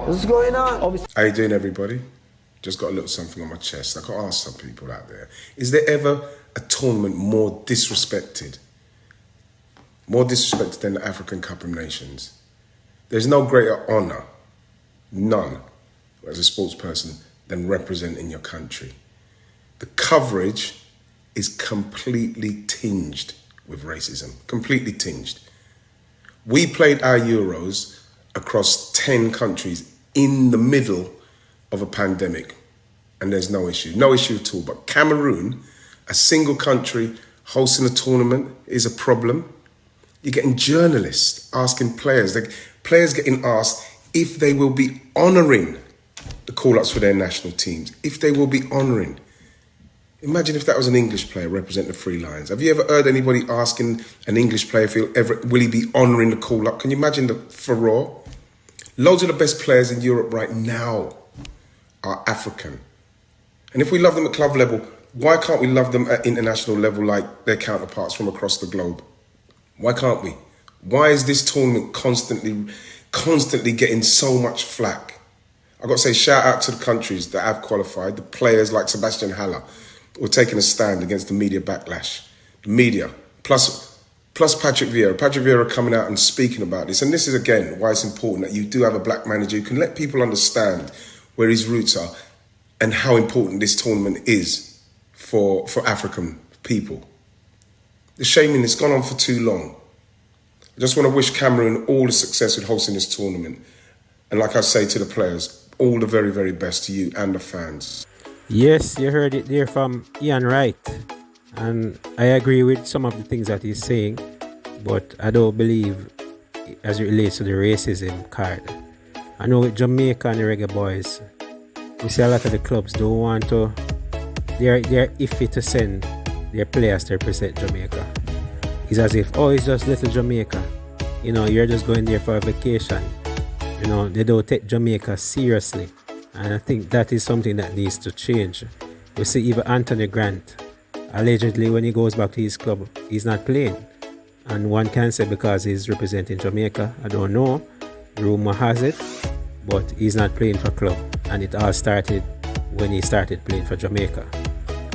What's going on? Obviously. How you doing, everybody? Just got a little something on my chest. I got to ask some people out there. Is there ever a tournament more disrespected than the African Cup of Nations? There's no greater honour, none, as a sports person, than representing your country. The coverage is completely tinged with racism, completely tinged. We played our Euros across 10 countries in the middle of a pandemic, and there's no issue at all. But Cameroon, a single country hosting a tournament, is a problem. You're getting journalists asking players, players getting asked if they will be honouring the call-ups for their national teams, if they will be honouring. Imagine if that was an English player representing the Three Lions. Have you ever heard anybody asking an English player if will he be honouring the call-up? Can you imagine the furore? Loads of the best players in Europe right now are African. And if we love them at club level, why can't we love them at international level like their counterparts from across the globe? Why can't we? Why is this tournament constantly getting so much flack? I've got to say shout out to the countries that have qualified, the players like Sebastian Haller, who are taking a stand against the media backlash. The media, plus Patrick Vieira. Patrick Vieira coming out and speaking about this. And this is, again, why it's important that you do have a black manager who can let people understand where his roots are and how important this tournament is for African people. The shaming has gone on for too long. I just want to wish Cameroon all the success with hosting this tournament. And like I say to the players, all the very, very best to you and the fans. Yes, you heard it there from Ian Wright. And I agree with some of the things that he's saying, but I don't believe as it relates to the racism card. I know with Jamaica and the Reggae Boyz, we see a lot of the clubs don't want to, they're iffy to send their players to represent Jamaica. It's as if, it's just little Jamaica. You know, you're just going there for a vacation. You know, they don't take Jamaica seriously. And I think that is something that needs to change. We see even Anthony Grant, allegedly when he goes back to his club, he's not playing. And one can say because he's representing Jamaica. I don't know. Rumor has it. But he's not playing for club. And it all started when he started playing for Jamaica.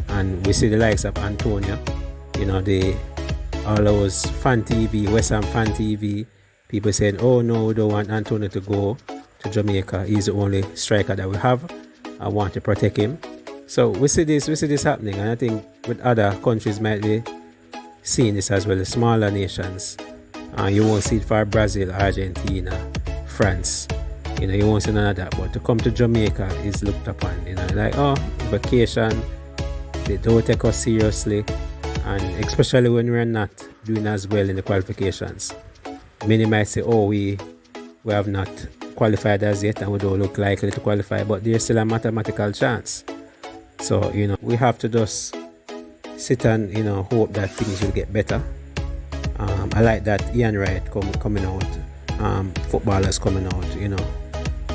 And we see the likes of Antonio. You know, all those fan TV, West Ham fan TV, people saying, oh no, we don't want Antonio to go to Jamaica. He's the only striker that we have. I want to protect him. So we see this happening, and I think with other countries might be seeing this as well, the smaller nations. You won't see it for Brazil, Argentina, France. You know, you won't see none of that. But to come to Jamaica is looked upon, you know, like, vacation. They don't take us seriously, and especially when we're not doing as well in the qualifications. Many might say, we have not qualified as yet and we don't look likely to qualify, but there's still a mathematical chance. So, you know, we have to just sit and, you know, hope that things will get better. I like that Ian Wright coming out, footballers coming out, you know.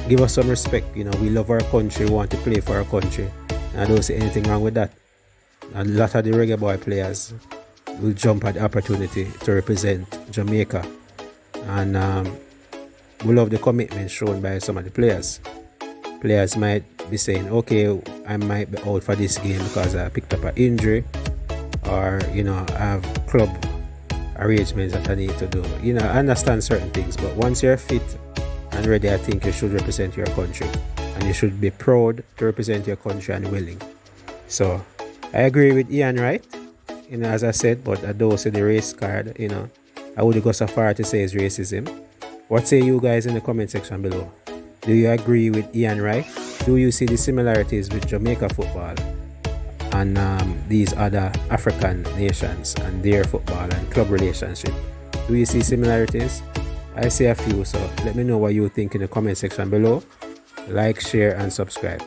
Give us some respect, you know. We love our country, we want to play for our country. And I don't see anything wrong with that. A lot of the Reggae Boy players will jump at the opportunity to represent Jamaica. And we love the commitment shown by some of the players. Players might be saying, okay, I might be out for this game because I picked up an injury, or, you know, I have club arrangements that I need to do. You know, I understand certain things, but once you're fit and ready, I think you should represent your country, and you should be proud to represent your country and willing. So I agree with Ian Wright, you know, as I said, but I don't see the race card, you know. I would go so far to say it's racism. What say you guys in the comment section below? Do you agree with Ian Wright? Do you see the similarities with Jamaica football and these other African nations and their football and club relationship? Do you see similarities? I see a few, so let me know what you think in the comment section below. Like, share and subscribe.